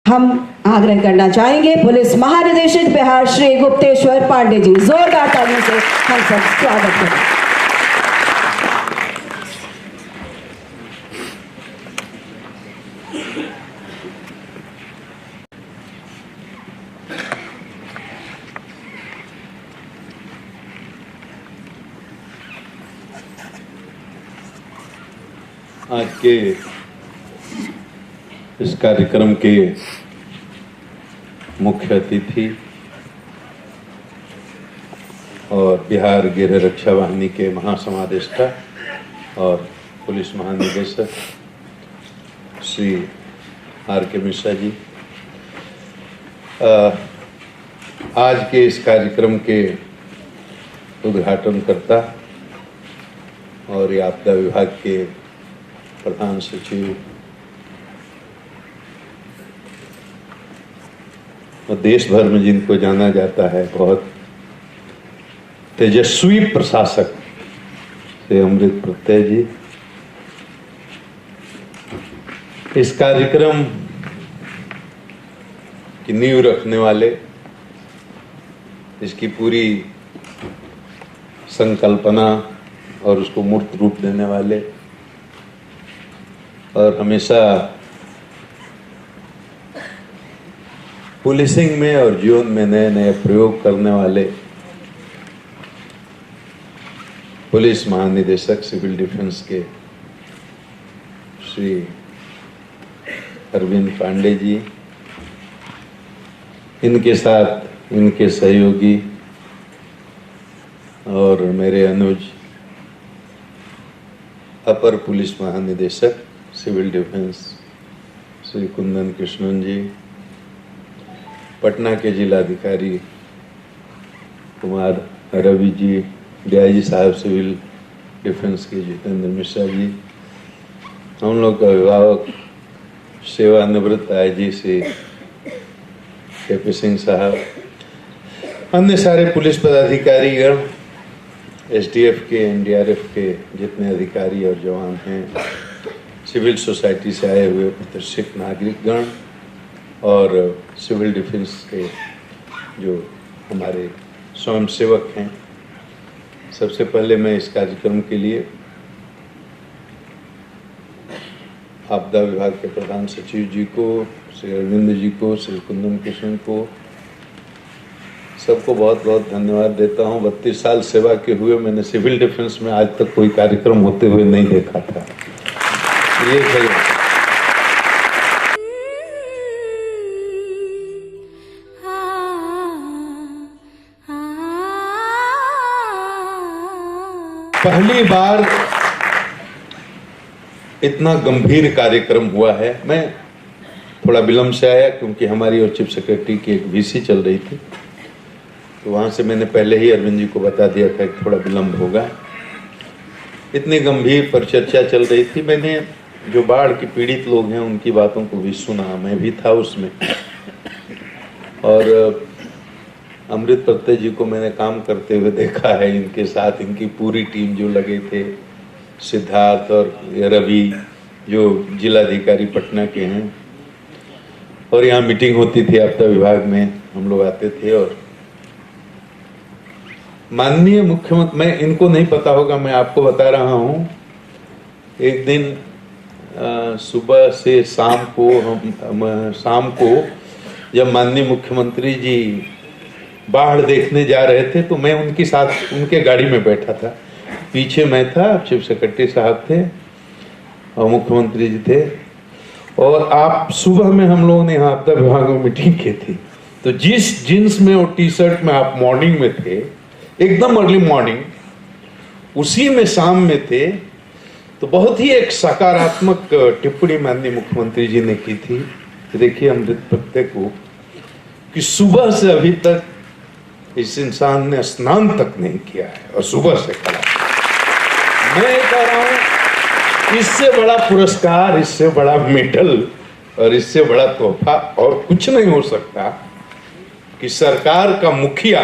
हम आग्रह करना चाहेंगे पुलिस महानिदेशक बिहार श्री गुप्तेश्वर पांडे जी, जोरदार तालियों से हम सब स्वागत करें। आज के इस कार्यक्रम के मुख्य अतिथि और बिहार गृह रक्षा वाहिनी के महासमादेष्टा और पुलिस महानिदेशक श्री R.K. मिश्रा जी, आज के इस कार्यक्रम के उद्घाटनकर्ता और ये आपदा विभाग के प्रधान सचिव और देश भर में जिनको जाना जाता है बहुत तेजस्वी प्रशासक से अमृत प्रत्यय जी, इस कार्यक्रम की नींव रखने वाले, इसकी पूरी संकल्पना और उसको मूर्त रूप देने वाले और हमेशा पुलिसिंग में और जीवन में नए नए प्रयोग करने वाले पुलिस महानिदेशक सिविल डिफेंस के श्री अरविंद पांडे जी, इनके साथ इनके सहयोगी और मेरे अनुज अपर पुलिस महानिदेशक सिविल डिफेंस श्री कुंदन कृष्णन जी, पटना के जिलाधिकारी कुमार रवि जी, डीआईजी साहब सिविल डिफेंस के जितेंद्र मिश्रा जी, हम लोग का अभिभावक सेवानिवृत्त आईजी श्री के.पी. सिंह साहब, अन्य सारे पुलिस पदाधिकारीगण, एसडीएफ के, एनडीआरएफ के जितने अधिकारी और जवान हैं, सिविल सोसाइटी से आए हुए प्रतिष्ठित नागरिकगण और सिविल डिफेंस के जो हमारे स्वयंसेवक हैं, सबसे पहले मैं इस कार्यक्रम के लिए आपदा विभाग के प्रधान सचिव जी को, श्री अरविंद जी को, श्री कुंदन कृष्ण को, सबको बहुत बहुत धन्यवाद देता हूं। 32 साल सेवा के हुए मैंने सिविल डिफेंस में आज तक कोई कार्यक्रम होते हुए नहीं देखा था। ये सही पहली बार इतना गंभीर कार्यक्रम हुआ है। मैं थोड़ा विलंब से आया क्योंकि हमारी और चीफ सेक्रेटरी की एक वीसी चल रही थी, तो वहां से मैंने पहले ही अरविंद जी को बता दिया था कि थोड़ा विलंब होगा। इतनी गंभीर पर चर्चा चल रही थी। मैंने जो बाढ़ की पीड़ित लोग हैं उनकी बातों को भी सुना, मैं भी था उसमें, और अमृत प्रत्यय जी को मैंने काम करते हुए देखा है, इनके साथ इनकी पूरी टीम जो लगे थे, सिद्धार्थ और रवि जो जिलाधिकारी पटना के हैं, और यहाँ मीटिंग होती थी आपदा विभाग में, हम लोग आते थे। और माननीय मुख्यमंत्री, मैं इनको नहीं पता होगा, मैं आपको बता रहा हूं, एक दिन सुबह से शाम को जब माननीय मुख्यमंत्री जी बाढ़ देखने जा रहे थे तो मैं उनके साथ उनके गाड़ी में बैठा था, पीछे मैं था, चीफ सेक्रेटरी साहब थे और मुख्यमंत्री जी थे, और आप सुबह में हम लोगों ने यहाँ आपदा विभाग में मीटिंग की थी, तो जिस जींस में और टी शर्ट में आप मॉर्निंग में थे, एकदम अर्ली मॉर्निंग, उसी में शाम में थे, तो बहुत ही एक सकारात्मक टिप्पणी माननीय मुख्यमंत्री जी ने की थी। देखिए अमृत प्रत्यय को कि सुबह से अभी तक इस इंसान ने स्नान तक नहीं किया है और सुबह से खड़ा। मैं कह रहा हूं इससे बड़ा पुरस्कार, इससे बड़ा मेडल और इससे बड़ा तोहफा और कुछ नहीं हो सकता कि सरकार का मुखिया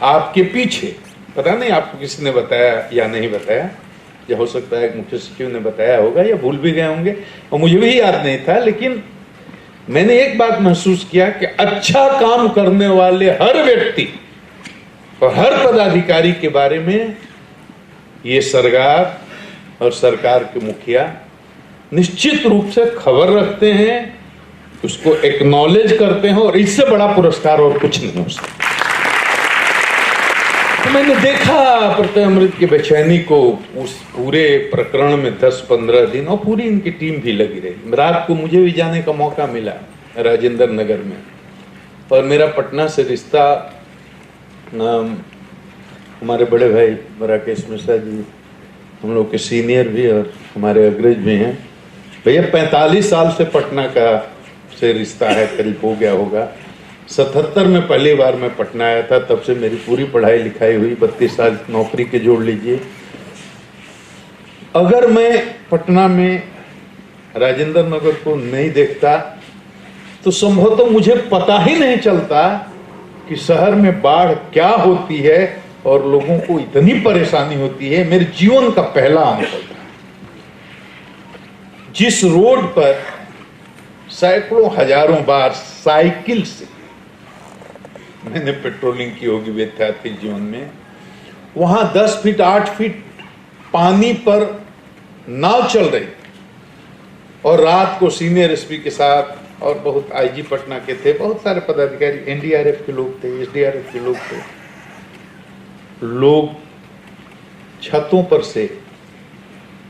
आपके पीछे, पता नहीं आपको किसी ने बताया या नहीं बताया, या हो सकता है मुख्य सचिव ने बताया होगा या भूल भी गए होंगे और मुझे भी याद नहीं था, लेकिन मैंने एक बात महसूस किया कि अच्छा काम करने वाले हर व्यक्ति और हर पदाधिकारी के बारे में ये सरकार और सरकार के मुखिया निश्चित रूप से खबर रखते हैं, उसको एक्नॉलेज करते हैं, और इससे बड़ा पुरस्कार और कुछ नहीं हो सकता। तो मैंने देखा प्रत्यय अमृत की बेचैनी को उस पूरे प्रकरण में 10-15 दिन, और पूरी इनकी टीम भी लगी रही। रात को मुझे भी जाने का मौका मिला राजेंद्र नगर में, और मेरा पटना से रिश्ता हमारे बड़े भाई राकेश मिश्रा जी, हम लोग के सीनियर भी और हमारे अग्रज भी हैं। भैया 45 साल से पटना का से रिश्ता है, करीब हो गया होगा। 77 में पहली बार मैं पटना आया था, तब से मेरी पूरी पढ़ाई लिखाई हुई, 32 साल नौकरी के जोड़ लीजिए। अगर मैं पटना में राजेंद्र नगर को नहीं देखता तो संभवतः मुझे पता ही नहीं चलता कि शहर में बाढ़ क्या होती है और लोगों को इतनी परेशानी होती है। मेरे जीवन का पहला अनुभव था। जिस रोड पर सैकड़ों हजारों बार साइकिल से मैंने पेट्रोलिंग की होगी विद्यार्थी जीवन में, वहां 10 फीट 8 फीट पानी पर नाव चल रही, और रात को सीनियर एसपी के साथ और बहुत आईजी पटना के थे, बहुत सारे पदाधिकारी, एनडीआरएफ के लोग थे, एसडीआरएफ के लोग थे। लोग छतों पर से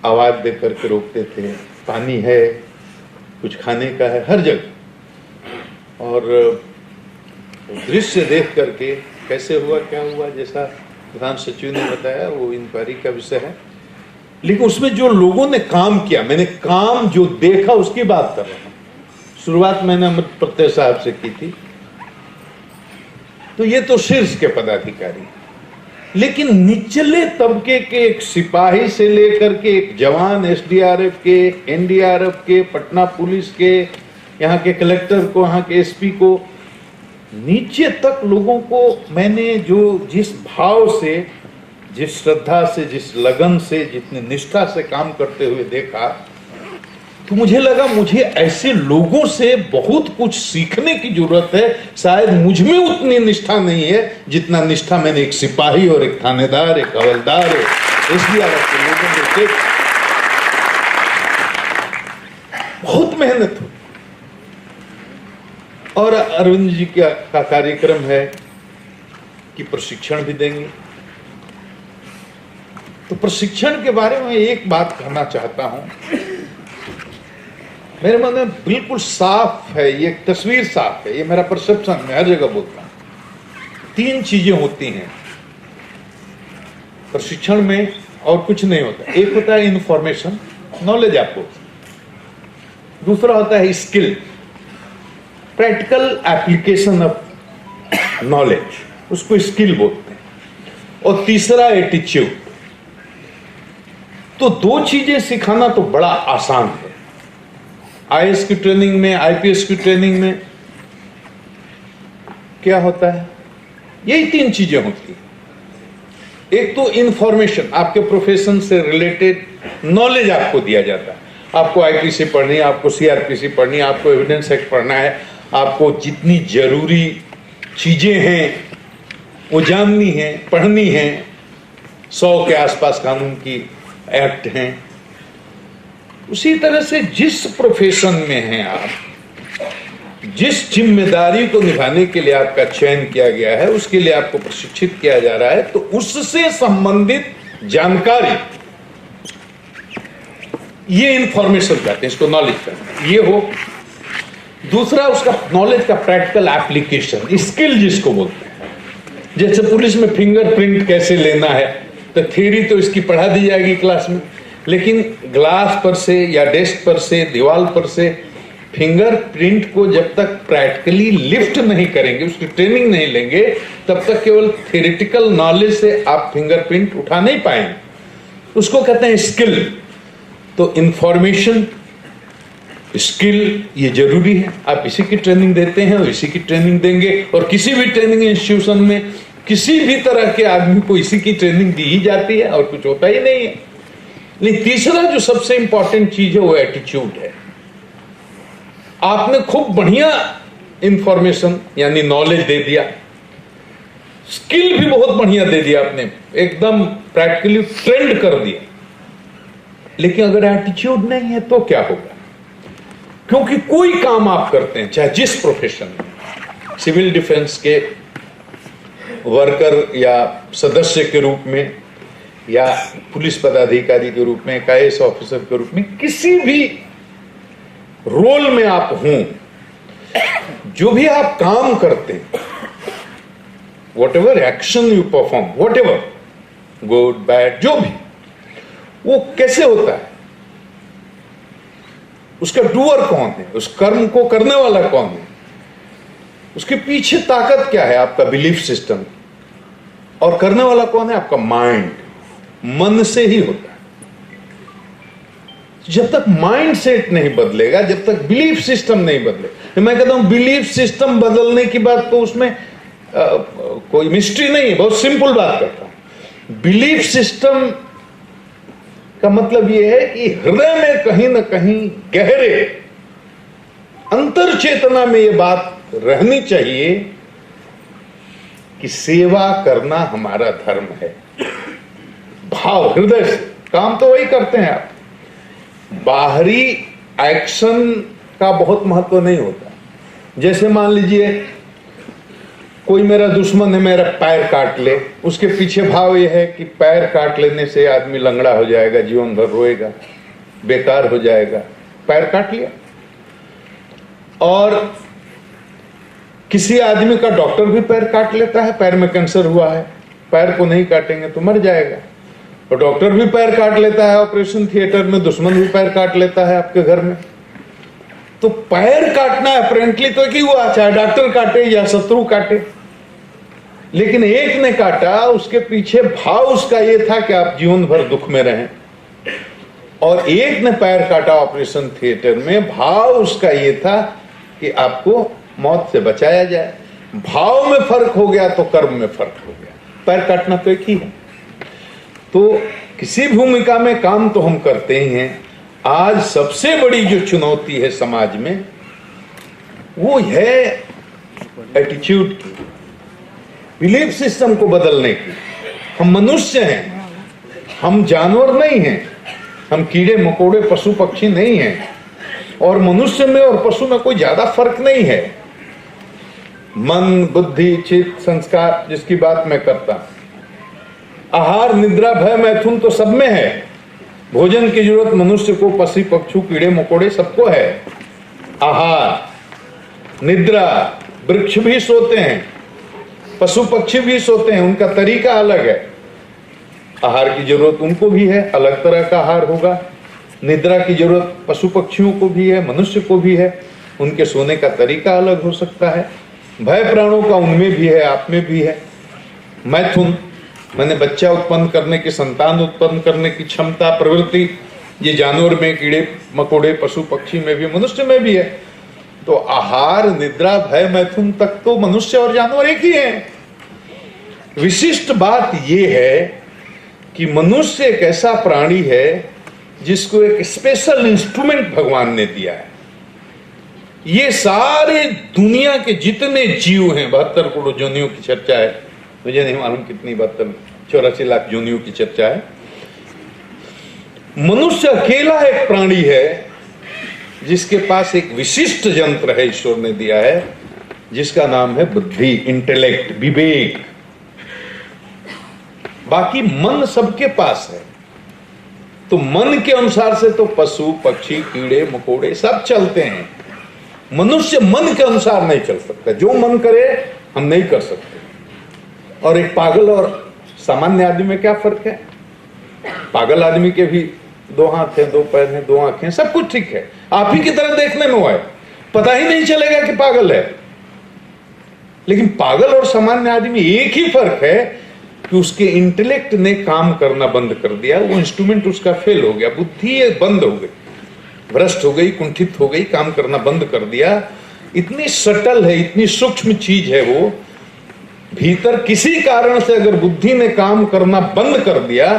आवाज दे करके रोकते थे, पानी है, कुछ खाने का है, हर जगह। और दृश्य देख करके कैसे हुआ क्या हुआ, जैसा प्रधान सचिव ने बताया, वो इंक्वायरी का विषय है। लेकिन उसमें जो लोगों ने काम किया, मैंने काम जो देखा उसकी बात कर रहा हूं। शुरुआत मैंने अमृत प्रत्यय साहब से की थी। तो ये तो शीर्ष के पदाधिकारी, लेकिन निचले तबके के एक सिपाही से लेकर के एक जवान, एसडीआरएफ के, एनडीआरएफ के, पटना पुलिस के, यहाँ के कलेक्टर को, यहाँ के एसपी को, नीचे तक लोगों को मैंने जो जिस भाव से, जिस श्रद्धा से, जिस लगन से, जितनी निष्ठा से काम करते हुए देखा, तो मुझे लगा मुझे ऐसे लोगों से बहुत कुछ सीखने की जरूरत है। शायद मुझ में उतनी निष्ठा नहीं है जितना निष्ठा मैंने एक सिपाही और एक थानेदार, एक हवलदार, एसडीआरएफ के लोगों में देखा। बहुत मेहनत हुई। और अरविंद जी का कार्यक्रम है कि प्रशिक्षण भी देंगे। तो प्रशिक्षण के बारे में एक बात कहना चाहता हूं। मेरे मन में बिल्कुल साफ है, ये तस्वीर साफ है, ये मेरा परसेप्शन, मैं हर जगह बोलता हूं। 3 चीजें होती हैं प्रशिक्षण में, और कुछ नहीं होता। एक होता है इंफॉर्मेशन, नॉलेज आपको। दूसरा होता है skill, practical application of knowledge, उसको स्किल बोलते हैं। और तीसरा एटीट्यूड। तो 2 चीजें सिखाना तो बड़ा आसान है। आईएएस की ट्रेनिंग में, आईपीएस की ट्रेनिंग में क्या होता है? यही 3 चीजें होती हैं। एक तो इंफॉर्मेशन, आपके प्रोफेशन से रिलेटेड नॉलेज आपको दिया जाता है। आपको आईपीसी पढ़नी है, आपको सीआरपीसी पढ़नी है, आपको एविडेंस एक्ट पढ़ना है, आपको जितनी जरूरी चीजें हैं वो जाननी है, पढ़नी है। 100 के आसपास कानून की एक्ट हैं। उसी तरह से जिस प्रोफेशन में हैं आप, जिस जिम्मेदारी को निभाने के लिए आपका चयन किया गया है, उसके लिए आपको प्रशिक्षित किया जा रहा है, तो उससे संबंधित जानकारी, ये इंफॉर्मेशन कहते हैं, इसको नॉलेज कहते हैं। ये हो। दूसरा उसका नॉलेज का प्रैक्टिकल एप्लीकेशन, स्किल जिसको बोलते हैं। जैसे पुलिस में फिंगरप्रिंट कैसे लेना है, तो थ्योरी तो इसकी पढ़ा दी जाएगी क्लास में, लेकिन ग्लास पर से या डेस्क पर से, दीवार पर से फिंगरप्रिंट को जब तक प्रैक्टिकली लिफ्ट नहीं करेंगे, उसकी ट्रेनिंग नहीं लेंगे, तब तक केवल थ्योरेटिकल नॉलेज से आप फिंगरप्रिंट उठा नहीं पाएंगे। उसको कहते हैं स्किल। तो इंफॉर्मेशन, स्किल, ये जरूरी है। आप इसी की ट्रेनिंग देते हैं और इसी की ट्रेनिंग देंगे, और किसी भी ट्रेनिंग इंस्टीट्यूशन में किसी भी तरह के आदमी को इसी की ट्रेनिंग दी ही जाती है, और कुछ होता ही नहीं है। लेकिन तीसरा जो सबसे इंपॉर्टेंट चीज है वो एटीट्यूड है। आपने खूब बढ़िया इंफॉर्मेशन यानी नॉलेज दे दिया, स्किल भी बहुत बढ़िया दे दिया आपने, एकदम प्रैक्टिकली ट्रेंड कर दिया, लेकिन अगर एटीट्यूड नहीं है तो क्या होगा? क्योंकि कोई काम आप करते हैं, चाहे जिस प्रोफेशन में, सिविल डिफेंस के वर्कर या सदस्य के रूप में, या पुलिस पदाधिकारी के रूप में, IAS ऑफिसर के रूप में, किसी भी रोल में आप हों, जो भी आप काम करते हैं, whatever action you perform, whatever, good, bad, जो भी, वो कैसे होता है? उसका डूअर कौन है? उस कर्म को करने वाला कौन है? उसके पीछे ताकत क्या है? आपका बिलीफ सिस्टम। और करने वाला कौन है? आपका माइंड। मन से ही होता है। जब तक माइंड सेट नहीं बदलेगा, जब तक बिलीफ सिस्टम नहीं बदलेगा, मैं कहता हूं बिलीफ सिस्टम बदलने की बात तो उसमें कोई मिस्ट्री नहीं है, बहुत सिंपल बात करता हूं। बिलीफ सिस्टम का मतलब यह है कि हृदय में कहीं ना कहीं गहरे अंतर चेतना में यह बात रहनी चाहिए कि सेवा करना हमारा धर्म है। भाव हृदय से काम तो वही करते हैं आप, बाहरी एक्शन का बहुत महत्व नहीं होता। जैसे मान लीजिए कोई मेरा दुश्मन है, मेरा पैर काट ले, उसके पीछे भाव यह है कि पैर काट लेने से आदमी लंगड़ा हो जाएगा, जीवन भर रोएगा, बेकार हो जाएगा, पैर काट लिया। और किसी आदमी का डॉक्टर भी पैर काट लेता है, पैर में कैंसर हुआ है, पैर को नहीं काटेंगे तो मर जाएगा। और डॉक्टर भी पैर काट लेता है ऑपरेशन थिएटर में, दुश्मन भी पैर काट लेता है आपके घर में। तो पैर काटना अपेरेंटली तो एक ही हुआ, चाहे डॉक्टर काटे या शत्रु काटे, लेकिन एक ने काटा, उसके पीछे भाव उसका ये था कि आप जीवन भर दुख में रहें। और एक ने पैर काटा ऑपरेशन थिएटर में, भाव उसका ये था कि आपको मौत से बचाया जाए। भाव में फर्क हो गया तो कर्म में फर्क हो गया। पैर काटना तो एक ही है। तो किसी भूमिका में काम तो हम करते ही हैं। आज सबसे बड़ी जो चुनौती है समाज में, वो है एटीट्यूड की, बिलीफ सिस्टम को बदलने की। हम मनुष्य हैं, हम जानवर नहीं हैं, हम कीड़े मकोड़े पशु पक्षी नहीं हैं। और मनुष्य में और पशु में कोई ज्यादा फर्क नहीं है। मन, बुद्धि, चित्त, संस्कार जिसकी बात मैं करता हूं, आहार, निद्रा, भय, मैथुन तो सब में है। भोजन की जरूरत मनुष्य को, पशु पक्षी, कीड़े मकोड़े सबको है। आहार, निद्रा, वृक्ष भी सोते हैं, पशु पक्षी भी सोते हैं, उनका तरीका अलग है। आहार की जरूरत उनको भी है, अलग तरह का आहार होगा। निद्रा की जरूरत पशु पक्षियों को भी है, मनुष्य को भी है, उनके सोने का तरीका अलग हो सकता है। भय प्राणों का उनमें भी है, आप में भी है। मैथुन मैंने बच्चा उत्पन्न करने की, संतान उत्पन्न करने की क्षमता, प्रवृत्ति, ये जानवर में, कीड़े मकोड़े, पशु पक्षी में भी, मनुष्य में भी है। तो आहार, निद्रा, भय, मैथुन तक तो मनुष्य और जानवर एक ही है। विशिष्ट बात यह है कि मनुष्य एक ऐसा प्राणी है जिसको एक स्पेशल इंस्ट्रूमेंट भगवान ने दिया है। ये सारे दुनिया के जितने जीव हैं, 72 करोड़ योनियों की चर्चा है, मुझे नहीं मालूम कितनी, 84 लाख योनियों की चर्चा है। मनुष्य अकेला एक प्राणी है जिसके पास एक विशिष्ट यंत्र है, ईश्वर ने दिया है, जिसका नाम है बुद्धि, इंटेलेक्ट, विवेक। बाकी मन सबके पास है। तो मन के अनुसार से तो पशु पक्षी, कीड़े मकोड़े सब चलते हैं। मनुष्य मन के अनुसार नहीं चल सकता। जो मन करे हम नहीं कर सकते। और एक पागल और सामान्य आदमी में क्या फर्क है? पागल आदमी के भी 2 हाथ हैं, 2 पैर हैं, 2 आंखें, सब कुछ ठीक है, आप ही की तरह देखने में हुआ है, पता ही नहीं चलेगा कि पागल है। लेकिन पागल और सामान्य आदमी एक ही फर्क है कि उसके इंटेलेक्ट ने काम करना बंद कर दिया, वो इंस्ट्रूमेंट उसका फेल हो गया, बुद्धि बंद हो गई, भ्रष्ट हो गई, कुंठित हो गई, काम करना बंद कर दिया। इतनी सटल है, इतनी सूक्ष्म चीज है वो। भीतर किसी कारण से अगर बुद्धि ने काम करना बंद कर दिया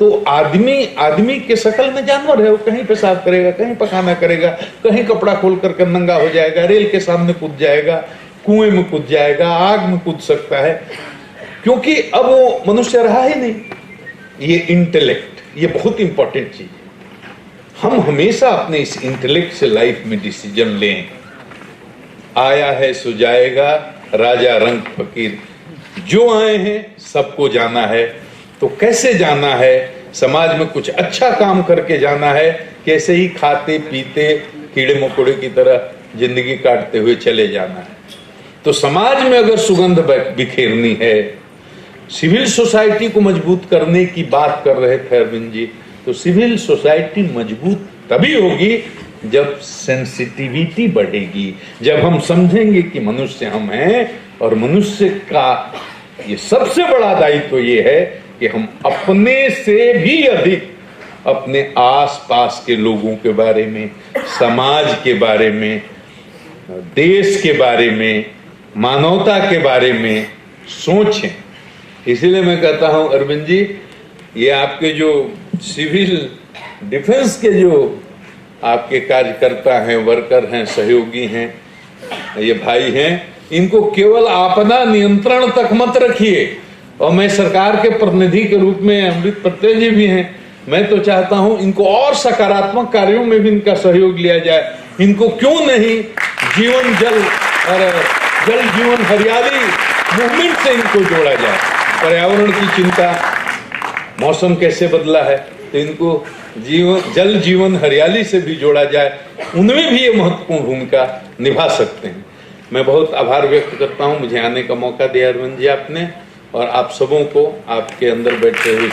तो आदमी के शक्ल में जानवर है, वो कहीं पेशाब करेगा, कहीं पखाना करेगा, कहीं कपड़ा खोल कर नंगा हो जाएगा, रेल के सामने कूद जाएगा, कुएं में कूद जाएगा, आग में कूद सकता है, क्योंकि अब वो मनुष्य रहा ही नहीं। ये इंटेलेक्ट, ये बहुत इंपॉर्टेंट चीज है। हम हमेशा अपने इस इंटेलेक्ट से लाइफ में डिसीजन लें। आया है सो जाएगा, राजा रंग फकीर, जो आए हैं सबको जाना है। तो कैसे जाना है? समाज में कुछ अच्छा काम करके जाना है, कैसे ही खाते पीते कीड़े मकोड़े की तरह जिंदगी काटते हुए चले जाना है। तो समाज में अगर सुगंध बिखेरनी है, सिविल सोसाइटी को मजबूत करने की बात कर रहे थे अरविंद जी, तो सिविल सोसाइटी मजबूत तभी होगी जब सेंसिटिविटी बढ़ेगी, जब हम समझेंगे कि मनुष्य हम हैं और मनुष्य का ये सबसे बड़ा दायित्व ये है कि हम अपने से भी अधिक अपने आसपास के लोगों के बारे में, समाज के बारे में, देश के बारे में, मानवता के बारे में सोचें। इसीलिए मैं कहता हूं अरविंद जी, ये आपके जो सिविल डिफेंस के जो आपके कार्यकर्ता हैं, वर्कर हैं, सहयोगी हैं, ये भाई हैं, इनको केवल आपदा नियंत्रण तक मत रखिए। और मैं सरकार के प्रतिनिधि के रूप में, अमृत प्रत्यय जी भी हैं, मैं तो चाहता हूं इनको और सकारात्मक कार्यों में भी इनका सहयोग लिया जाए। इनको क्यों नहीं जीवन जल और जल जीवन हरियाली मूवमेंट से इनको जोड़ा जाए। पर्यावरण की चिंता, मौसम कैसे बदला है, तो इनको जल जीवन हरियाली से भी जोड़ा जाए, उनमें भी ये महत्वपूर्ण भूमिका निभा सकते हैं। मैं बहुत आभार व्यक्त करता हूं, मुझे आने का मौका दिया अरविंद जी आपने, और आप सबों को आपके अंदर बैठे हुए